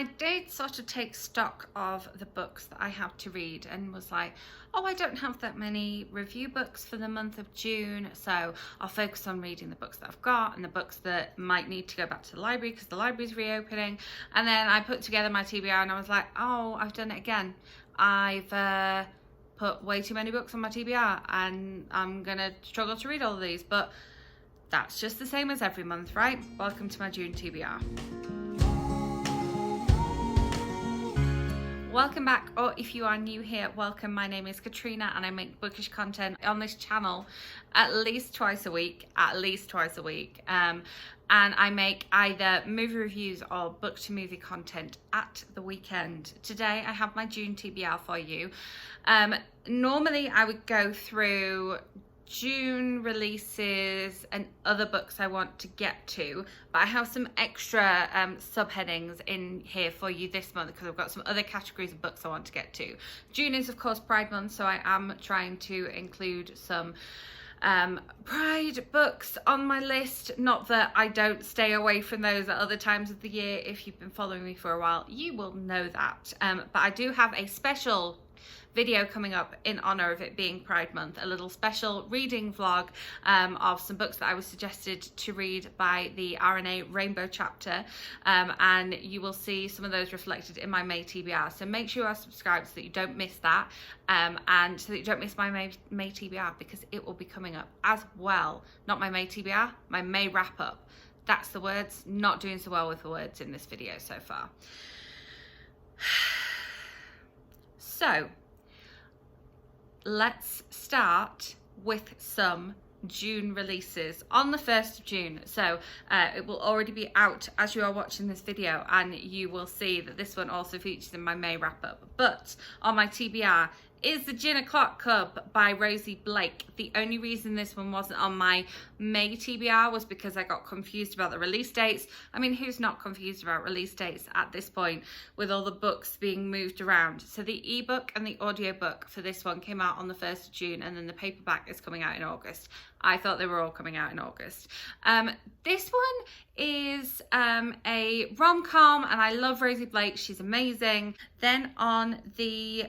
I did sort of take stock of the books that I have to read and was like, oh, I don't have that many review books for the month of June, so I'll focus on reading the books that I've got and the books that might need to go back to the library because the library's reopening. And then I put together my TBR and I was like, oh, I've done it again. I've put way too many books on my TBR and I'm gonna struggle to read all of these, but that's just the same as every month, right? Welcome to my June TBR. Welcome back, or if you are new here, welcome. My name is Katrina and I make bookish content on this channel at least twice a week. And I make either movie reviews or book to movie content at the weekend. Today I have my June TBR for you. Normally I would go through June releases and other books I want to get to, but I have some extra subheadings in here for you this month because I've got some other categories of books I want to get to. June is of course Pride Month, so I am trying to include some Pride books on my list. Not that I don't stay away from those at other times of the year. If you've been following me for a while, you will know that. But I do have a special video coming up in honor of it being Pride Month, a little special reading vlog of some books that I was suggested to read by the RNA Rainbow chapter, and you will see some of those reflected in my May TBR. So make sure you are subscribed so that you don't miss that, and so that you don't miss my May TBR, because it will be coming up as well. Not my May TBR, my May wrap up. That's the words. Not doing so well with the words in this video so far. So let's start with some June releases on the 1st of June. So it will already be out as you are watching this video, and you will see that this one also features in my May wrap up. But on my TBR is The Gin O'Clock Club by Rosie Blake. The only reason this one wasn't on my May TBR was because I got confused about the release dates. I mean, who's not confused about release dates at this point with all the books being moved around? So the ebook and the audiobook for this one came out on the 1st of June, and then the paperback is coming out in August. I thought they were all coming out in August. This one is a rom-com, and I love Rosie Blake. She's amazing. Then on the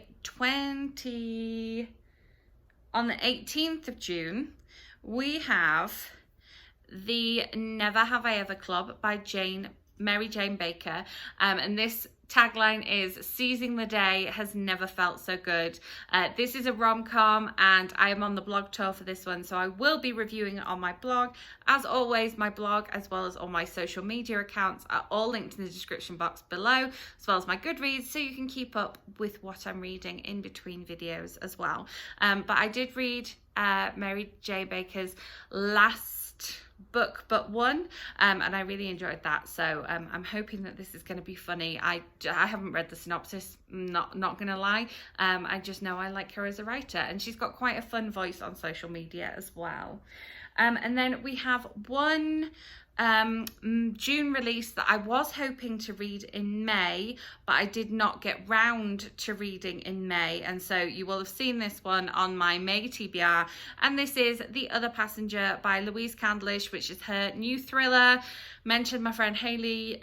18th of June, we have the Never Have I Ever Club by Mary Jane Baker, and this tagline is "Seizing the Day has never felt so good." This is a rom-com, and I am on the blog tour for this one, so I will be reviewing it on my blog. As always, my blog as well as all my social media accounts are all linked in the description box below, as well as my Goodreads, so you can keep up with what I'm reading in between videos as well. But I did read Mary J. Baker's last book but one, and I really enjoyed that, so I'm hoping that this is going to be funny. I haven't read the synopsis, not gonna lie. I just know I like her as a writer, and she's got quite a fun voice on social media as well. And then we have one June release that I was hoping to read in May, but I did not get round to reading in May, and so you will have seen this one on my May TBR, and this is The Other Passenger by Louise Candlish, which is her new thriller. Mentioned my friend Hayley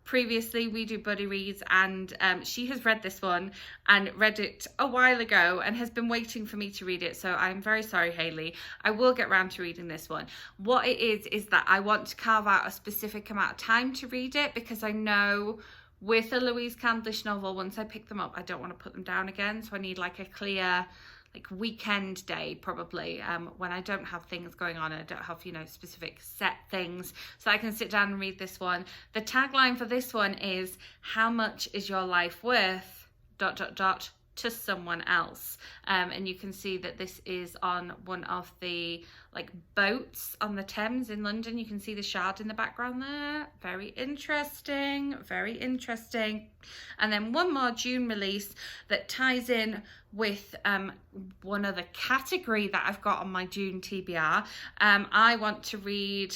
previously. We do buddy reads, and she has read this one and read it a while ago and has been waiting for me to read it, so I'm very sorry, Hayley. I will get round to reading this one. What it is that I want to carve out a specific amount of time to read it, because I know with a Louise Candlish novel, once I pick them up, I don't want to put them down again, so I need like a clear weekend day, probably, when I don't have things going on and I don't have, specific set things, so I can sit down and read this one. The tagline for this one is, "How much is your life worth ... to someone else?" And you can see that this is on one of the boats on the Thames in London. You can see the Shard in the background there. Very interesting, very interesting. And then one more June release that ties in with one other category that I've got on my June TBR. I want to read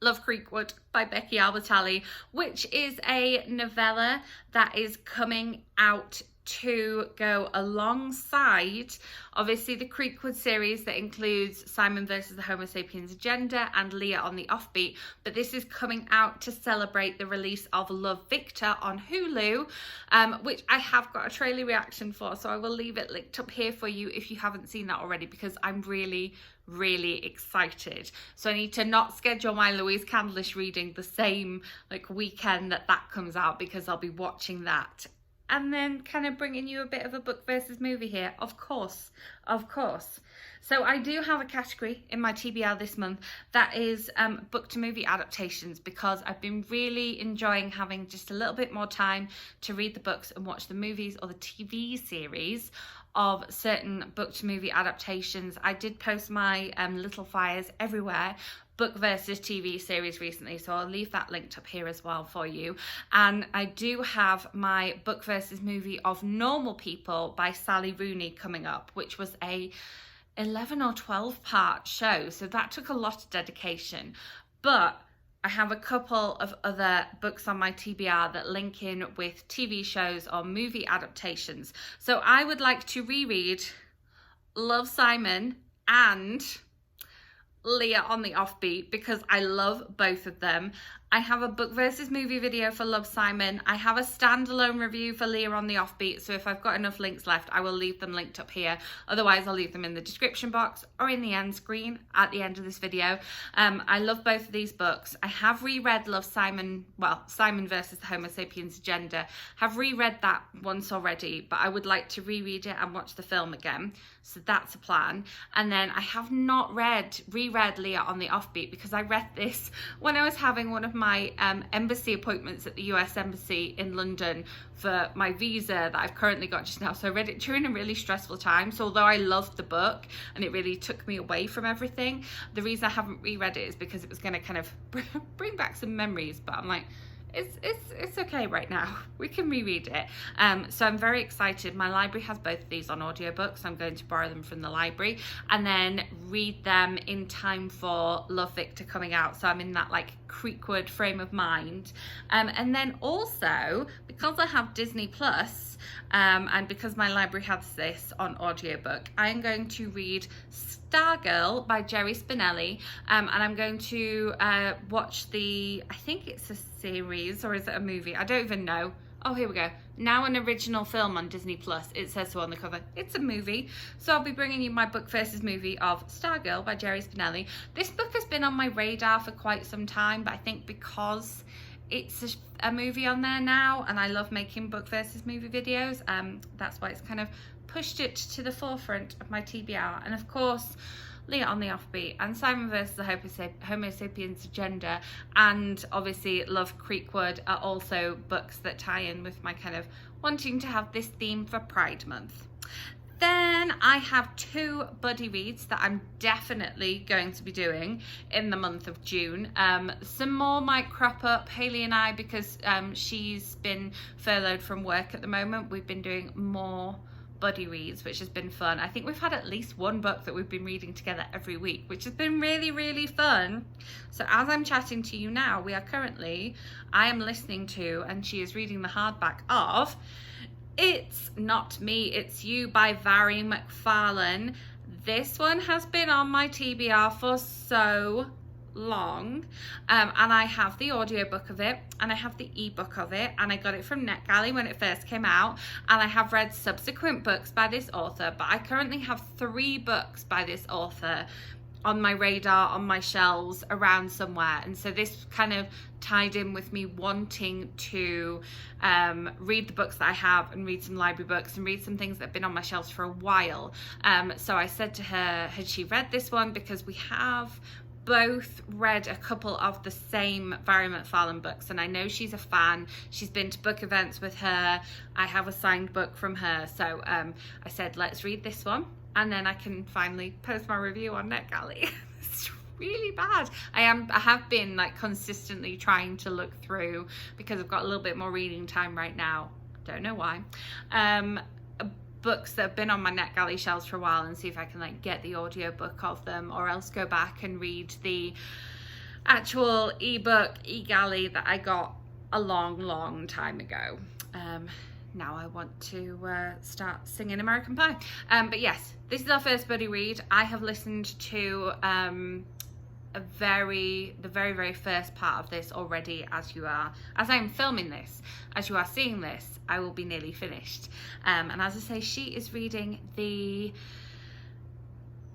Love Creekwood by Becky Albertalli, which is a novella that is coming out to go alongside obviously the Creekwood series that includes Simon versus the Homo sapiens agenda and Leah on the Offbeat, but this is coming out to celebrate the release of Love, Victor on Hulu, which I have got a trailer reaction for, so I will leave it linked up here for you if you haven't seen that already, because I'm really excited. So I need to not schedule my Louise Candlish reading the same like weekend that comes out, because I'll be watching that and then kind of bringing you a bit of a book versus movie here, of course. So I do have a category in my TBR this month that is book to movie adaptations, because I've been really enjoying having just a little bit more time to read the books and watch the movies or the TV series of certain book to movie adaptations. I did post my Little Fires Everywhere book versus TV series recently, so I'll leave that linked up here as well for you. And I do have my book versus movie of Normal People by Sally Rooney coming up, which was a 11 or 12 part show, so that took a lot of dedication. But I have a couple of other books on my TBR that link in with TV shows or movie adaptations. So I would like to reread Love, Simon and Leah on the Offbeat, because I love both of them. I have a book versus movie video for Love, Simon. I have a standalone review for Leah on the Offbeat, so if I've got enough links left, I will leave them linked up here. Otherwise, I'll leave them in the description box or in the end screen at the end of this video. I love both of these books. I have reread Love, Simon, well, Simon versus the Homo sapiens agenda. Have reread that once already, but I would like to reread it and watch the film again. So that's a plan. And then I have not reread Leah on the Offbeat, because I read this when I was having one of my embassy appointments at the US Embassy in London for my visa that I've currently got just now. So I read it during a really stressful time. So although I loved the book and it really took me away from everything, the reason I haven't reread it is because it was going to kind of bring back some memories. But I'm like, it's okay right now. We can reread it. So I'm very excited. My library has both of these on audiobook, so I'm going to borrow them from the library and then read them in time for Love, Victor coming out. So I'm in that like Creekwood frame of mind. And then also, because I have Disney Plus, and because my library has this on audiobook, I am going to read Stargirl by Jerry Spinelli, and I'm going to watch I think it's a series, or is it a movie? I don't even know. Oh, here we go. Now an original film on Disney Plus. It says so on the cover. It's a movie. So I'll be bringing you my book versus movie of Stargirl by Jerry Spinelli. This book has been on my radar for quite some time, but I think because it's a movie on there now and I love making book versus movie videos, that's why it's kind of pushed it to the forefront of my TBR. And of course, Leah on the Offbeat and Simon versus the Homo sapiens agenda, and obviously Love, Creekwood are also books that tie in with my kind of wanting to have this theme for Pride Month. Then I have 2 buddy reads that I'm definitely going to be doing in the month of June. Some more might crop up. Hayley and I, because she's been furloughed from work at the moment, we've been doing more buddy reads, which has been fun. I think we've had at least one book that we've been reading together every week, which has been really fun. So as I'm chatting to you now, I am listening to, and she is reading the hardback of It's Not Me, It's You by Vary McFarlane. This one has been on my TBR for so long, and I have the audiobook of it and I have the ebook of it, and I got it from NetGalley when it first came out, and I have read subsequent books by this author, but I currently have 3 books by this author on my radar, on my shelves around somewhere. And so this kind of tied in with me wanting to read the books that I have and read some library books and read some things that have been on my shelves for a while. So I said to her, had she read this one? Because we have both read a couple of the same Vary McFarlane books, and I know she's a fan. She's been to book events with her. I have a signed book from her. So I said, let's read this one, and then I can finally post my review on NetGalley. It's really bad. I have been like consistently trying to look through, because I've got a little bit more reading time right now. Don't know why. Books that have been on my NetGalley shelves for a while, and see if I can like get the audiobook of them, or else go back and read the actual ebook eGalley that I got a long time ago. now I want to start singing American Pie. But yes, this is our first buddy read. I have listened to the very first part of this already. As I'm filming this, as you are seeing this, I will be nearly finished. And as I say, she is reading the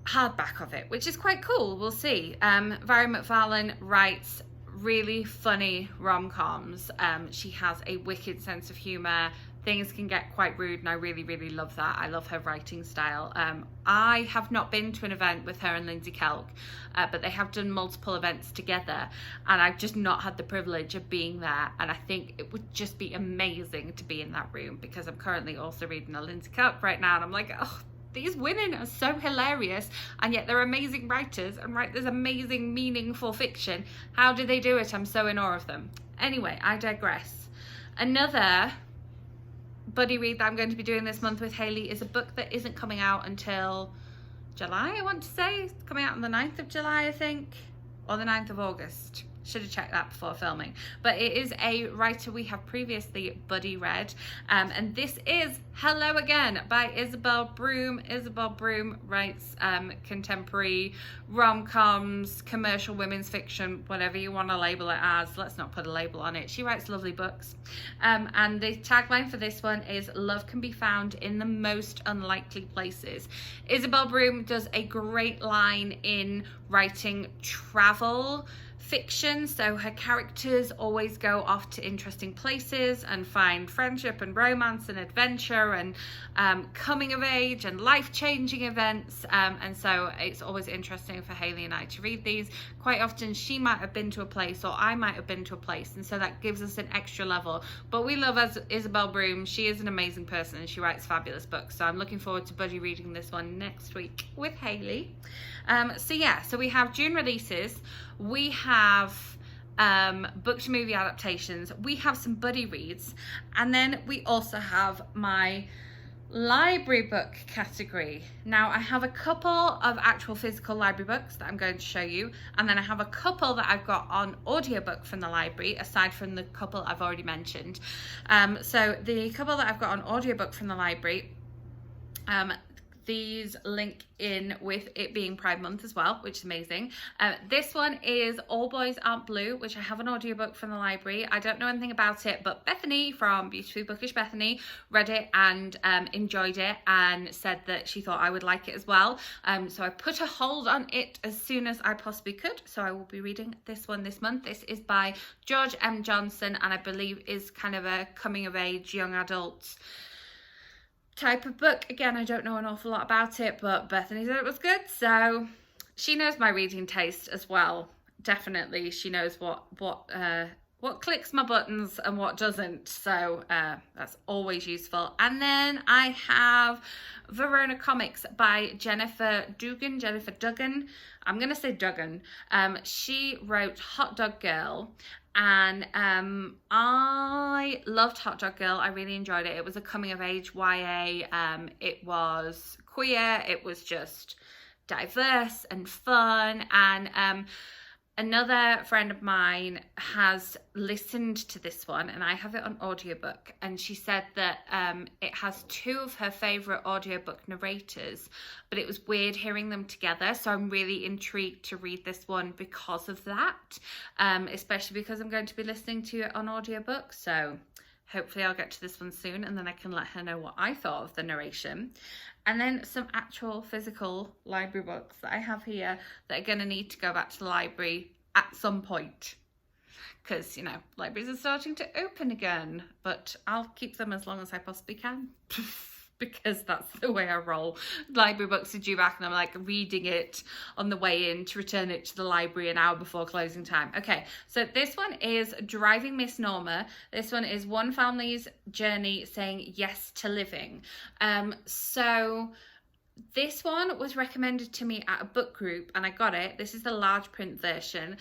hardback of it, which is quite cool. We'll see. Valerie McFarlane writes really funny rom-coms. She has a wicked sense of humor. Things can get quite rude, and I really love that. I love her writing style. I have not been to an event with her and Lindsay Kelk, but they have done multiple events together, and I've just not had the privilege of being there. And I think it would just be amazing to be in that room, because I'm currently also reading a Lindsay Kelk right now, and I'm like, oh, these women are so hilarious, and yet they're amazing writers and write this amazing, meaningful fiction. How do they do it? I'm so in awe of them. Anyway, I digress. Another buddy read that I'm going to be doing this month with Hayley is a book that isn't coming out until July, I want to say. It's coming out on the 9th of July, I think, or the 9th of August. Should have checked that before filming. But it is a writer we have previously buddy read, and this is Hello Again by Isabel Broom. Isabel Broom writes contemporary rom-coms, commercial women's fiction, whatever you want to label it as. Let's not put a label on it. She writes lovely books, and the tagline for this one is "Love can be found in the most unlikely places." Isabel Broom does a great line in writing travel fiction, so her characters always go off to interesting places and find friendship and romance and adventure and coming of age and life-changing events, and so it's always interesting for Hayley and I to read these. Quite often she might have been to a place, or I might have been to a place, and so that gives us an extra level. But we love Isabel Broom. She is an amazing person and she writes fabulous books, so I'm looking forward to buddy reading this one next week with Hayley. So we have June releases. We have book to movie adaptations. We have some buddy reads, and then we also have my library book category. Now I have a couple of actual physical library books that I'm going to show you, and then I have a couple that I've got on audiobook from the library, aside from the couple I've already mentioned. So the couple that I've got on audiobook from the library, these link in with it being Pride Month as well, which is amazing. This one is All Boys Aren't Blue, which I have an audiobook from the library. I don't know anything about it, but Bethany from Beautifully Bookish Bethany read it and enjoyed it and said that she thought I would like it as well. So I put a hold on it as soon as I possibly could. So I will be reading this one this month. This is by George M. Johnson, and I believe is kind of a coming of age young adult type of book. Again, I don't know an awful lot about it, but Bethany said it was good, so she knows my reading taste as well. Definitely, she knows what clicks my buttons and what doesn't, so that's always useful. And then I have Verona Comics by Jennifer Duggan. I'm gonna say Duggan. She wrote Hot Dog Girl, and I loved Hot Dog Girl. I really enjoyed it. It was a coming of age YA. It was queer. It was just diverse and fun. And another friend of mine has listened to this one, and I have it on audiobook, and she said that it has two of her favourite audiobook narrators, but it was weird hearing them together, so I'm really intrigued to read this one because of that, especially because I'm going to be listening to it on audiobook, so hopefully I'll get to this one soon, and then I can let her know what I thought of the narration. And then some actual physical library books that I have here that are going to need to go back to the library at some point. Because, you know, libraries are starting to open again. But I'll keep them as long as I possibly can. Because that's the way I roll. Library books are due back and I'm like reading it on the way in to return it to the library an hour before closing time. Okay, so this one is Driving Miss Norma. This one is One Family's Journey Saying Yes to Living. So this one was recommended to me at a book group and I got it. This is the large print version,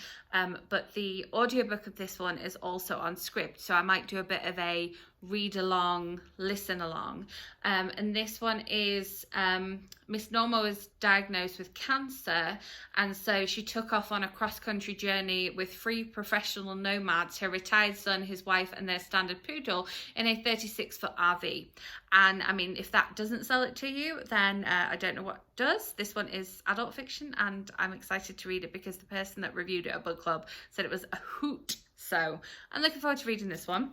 but the audiobook of this one is also on script, so I might do a bit of a read along, listen along. And this one is Miss Norma was diagnosed with cancer, and so she took off on a cross-country journey with 3 professional nomads, her retired son, his wife, and their standard poodle in a 36-foot RV. And I mean, if that doesn't sell it to you, then I don't know what does. This one is adult fiction, and I'm excited to read it because the person that reviewed it at Book Club said it was a hoot. So I'm looking forward to reading this one,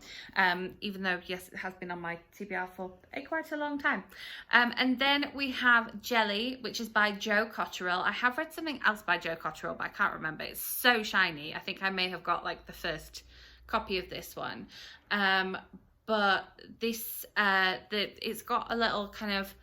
even though, yes, it has been on my TBR for quite a long time. And then we have Jelly, which is by Joe Cotterill. I have read something else by Joe Cotterill, but I can't remember. It's so shiny. I think I may have got like the first copy of this one. But this, it's got a little kind of,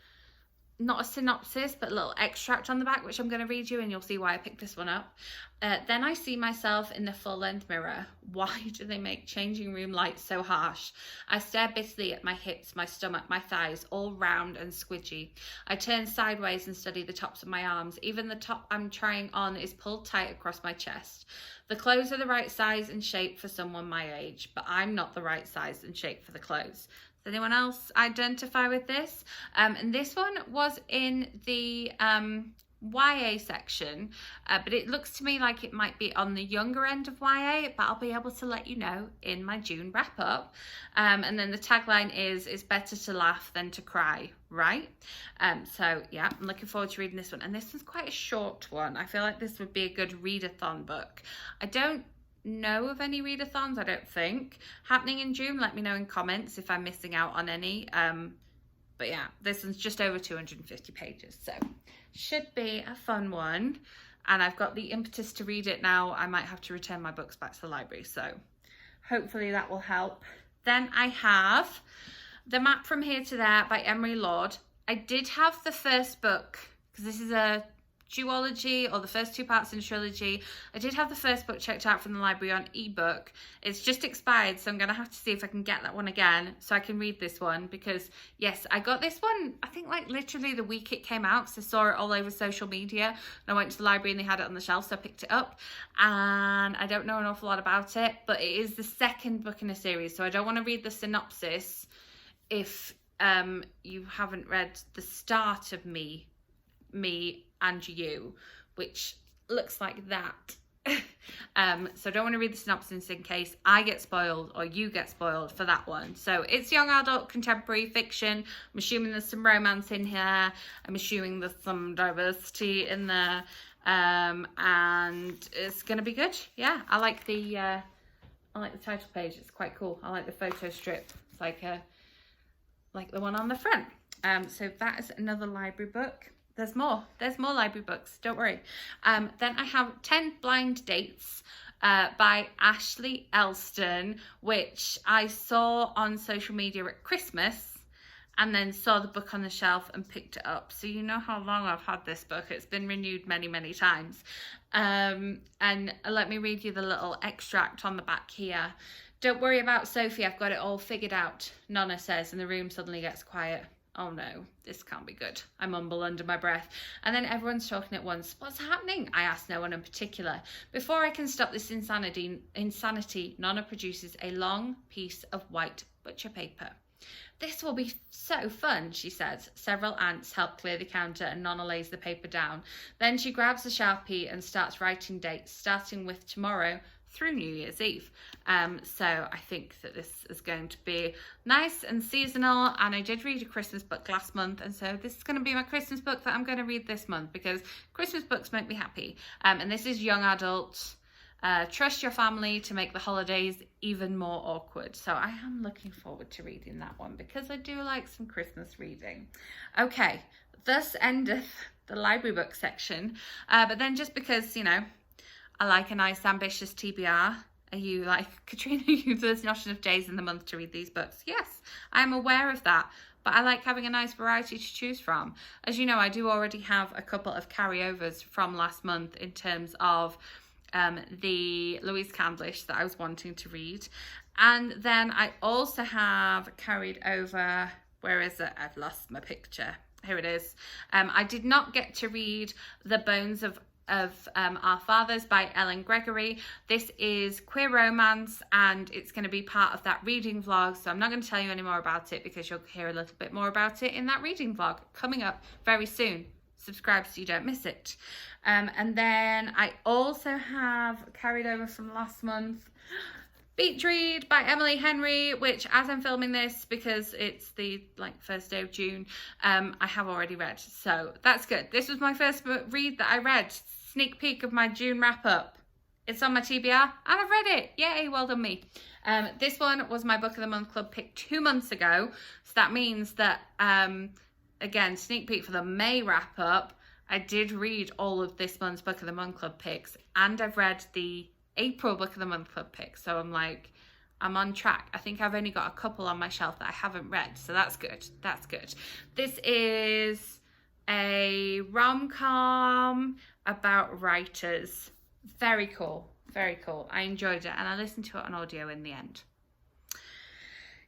not a synopsis, but a little extract on the back, which I'm going to read you, and you'll see why I picked this one up. Then I see myself in the full-length mirror. Why do they make changing room lights so harsh? I stare bitterly at my hips, my stomach, my thighs, all round and squidgy. I turn sideways and study the tops of my arms. Even the top I'm trying on is pulled tight across my chest. The clothes are the right size and shape for someone my age, but I'm not the right size and shape for the clothes. Does anyone else identify with this? And this one was in the YA section, but it looks to me like it might be on the younger end of YA, but I'll be able to let you know in my June wrap up. And then the tagline is, it's better to laugh than to cry, right? So yeah, I'm looking forward to reading this one. And this one's quite a short one. I feel like this would be a good readathon book. I don't know of any readathons, I don't think, happening in June. Let me know in comments if I'm missing out on any. But yeah, this one's just over 250 pages, so should be a fun one. And I've got the impetus to read it now. I might have to return my books back to the library, so hopefully that will help. Then I have The Map from Here to There by Emery Lord. I did have the first book, because this is a duology, or the first 2 parts in a trilogy. I did have the first book checked out from the library on ebook. It's just expired, so I'm gonna have to see if I can get that one again so I can read this one, because yes, I got this one I think like literally the week it came out, because I saw it all over social media and I went to the library and they had it on the shelf, so I picked it up. And I don't know an awful lot about it, but it is the second book in a series, so I don't want to read the synopsis if you haven't read the start of Me and You, which looks like that. So I don't want to read the synopsis in case I get spoiled or you get spoiled for that one. So it's young adult contemporary fiction. I'm assuming there's some romance in here. I'm assuming there's some diversity in there. And it's gonna be good. Yeah, I like the title page. It's quite cool. I like the photo strip. It's like the one on the front. So that is another library book. There's more library books, don't worry. Then I have 10 Blind Dates by Ashley Elston, which I saw on social media at Christmas and then saw the book on the shelf and picked it up. So you know how long I've had this book. It's been renewed many, many times. And let me read you the little extract on the back here. Don't worry about Sophie, I've got it all figured out, Nonna says, and the room suddenly gets quiet. Oh no, this can't be good, I mumble under my breath. And then everyone's talking at once. What's happening? I ask no one in particular. Before I can stop this insanity, Nonna produces a long piece of white butcher paper. This will be so fun, she says. Several aunts help clear the counter and Nonna lays the paper down. Then she grabs a Sharpie and starts writing dates, starting with tomorrow through New Year's Eve. So I think that this is going to be nice and seasonal, and I did read a Christmas book last month, and so this is going to be my Christmas book that I'm going to read this month, because Christmas books make me happy. And this is young adult. Trust your family to make the holidays even more awkward. So I am looking forward to reading that one, because I do like some Christmas reading. Okay, thus endeth the library book section. But then just because, you know, I like a nice ambitious TBR. Are you like, Katrina, there's not enough days in the month to read these books? Yes, I'm aware of that, but I like having a nice variety to choose from. As you know, I do already have a couple of carryovers from last month in terms of the Louise Candlish that I was wanting to read. And then I also have carried over, where is it? I've lost my picture. Here it is. I did not get to read The Bones of of Our Fathers by Ellen Gregory. This is queer romance, and it's going to be part of that reading vlog, so I'm not going to tell you any more about it because you'll hear a little bit more about it in that reading vlog coming up very soon. Subscribe so you don't miss it. And then I also have carried over from last month Beach Read by Emily Henry, which, as I'm filming this, because it's the first day of June, I have already read, so that's good. This was my first read that I read. Sneak peek of my June wrap up. It's on my TBR and I've read it. Yay, well done me. This one was my Book of the Month Club pick 2 months ago, so that means that again, sneak peek for the May wrap up, I did read all of this month's Book of the Month Club picks, and I've read the April Book of the Month Club picks, so I'm on track. I think I've only got a couple on my shelf that I haven't read, so that's good. That's good. This is a rom-com about writers. Very cool. Very cool. I enjoyed it, and I listened to it on audio in the end,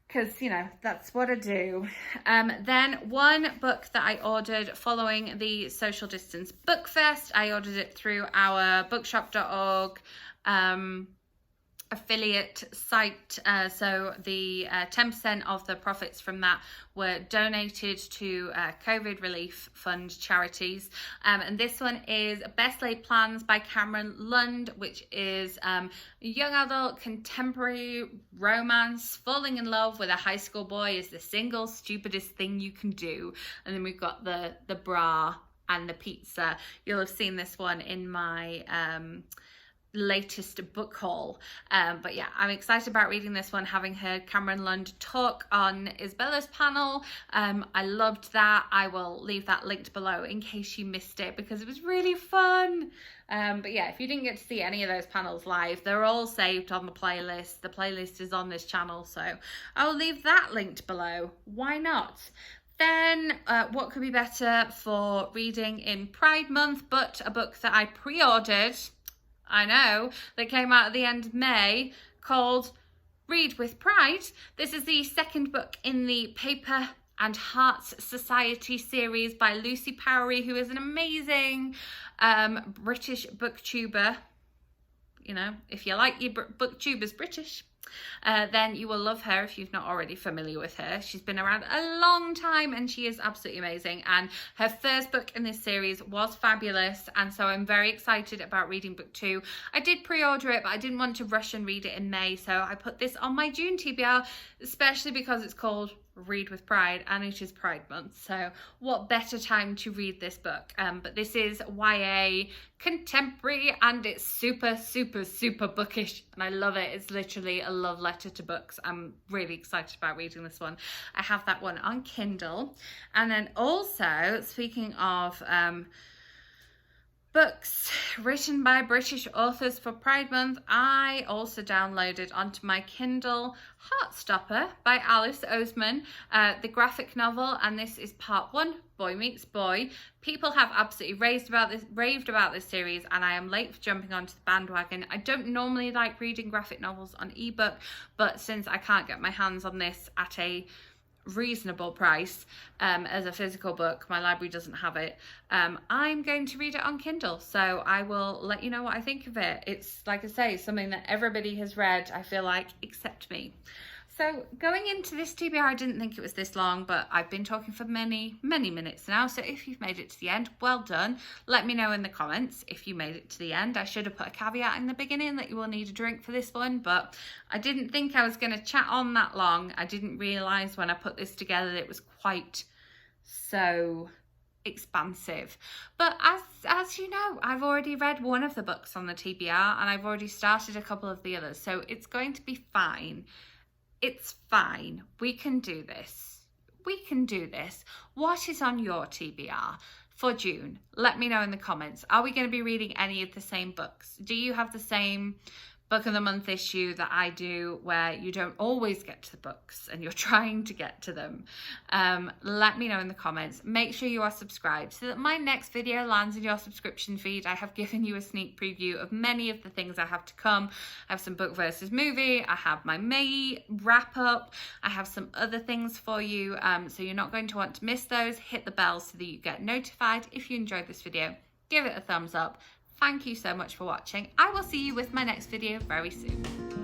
because, you know, that's what I do. Then one book that I ordered following the Social Distance Book Fest, I ordered it through our bookshop.org affiliate site, so the 10% of the profits from that were donated to COVID relief fund charities, and this one is Best Laid Plans by Cameron Lund, which is young adult contemporary romance. Falling in love with a high school boy is the single stupidest thing you can do. And then we've got the bra and the pizza. You'll have seen this one in my latest book haul, but yeah, I'm excited about reading this one, having heard Cameron Lund talk on Isabella's panel. I loved that. I will leave that linked below in case you missed it, because it was really fun. But yeah, if you didn't get to see any of those panels live, they're all saved on the playlist. The playlist is on this channel, so I'll leave that linked below. Why not? Then what could be better for reading in Pride Month but a book that I pre-ordered, I know, that came out at the end of May, called Read with Pride. This is the second book in the Paper and Hearts Society series by Lucy Powery, who is an amazing British booktuber. You know, if you like your booktubers British, then you will love her if you've not already familiar with her. She's been around a long time and she is absolutely amazing, and her first book in this series was fabulous, and so I'm very excited about reading book 2. I did pre-order it, but I didn't want to rush and read it in May, so I put this on my June TBR, especially because it's called Read with Pride and it is Pride Month, so what better time to read this book. But this is YA contemporary, and it's super bookish, and I love it. It's literally a love letter to books. I'm really excited about reading this one. I have that one on Kindle. And then also, speaking of books written by British authors for Pride Month, I also downloaded onto my Kindle Heartstopper by Alice Oseman, the graphic novel, and this is part 1, Boy Meets Boy. People have absolutely raved about this series, and I am late for jumping onto the bandwagon. I don't normally like reading graphic novels on ebook, but since I can't get my hands on this at a reasonable price as a physical book, my library doesn't have it, I'm going to read it on Kindle, so I will let you know what I think of it. It's, like I say, something that everybody has read, I feel like, except me. So going into this TBR, I didn't think it was this long, but I've been talking for many minutes now, so if you've made it to the end, well done. Let me know in the comments if you made it to the end. I should have put a caveat in the beginning that you will need a drink for this one, but I didn't think I was going to chat on that long. I didn't realise when I put this together that it was quite so expansive. But as you know, I've already read one of the books on the TBR, and I've already started a couple of the others, so it's going to be fine. It's fine. We can do this. We can do this. What is on your TBR for June? Let me know in the comments. Are we going to be reading any of the same books? Do you have the same Book of the Month issue that I do, where you don't always get to the books and you're trying to get to them? Let me know in the comments. Make sure you are subscribed so that my next video lands in your subscription feed. I have given you a sneak preview of many of the things I have to come. I have some book versus movie. I have my May wrap up. I have some other things for you, so you're not going to want to miss those. Hit the bell so that you get notified. If you enjoyed this video, give it a thumbs up. Thank you so much for watching. I will see you with my next video very soon.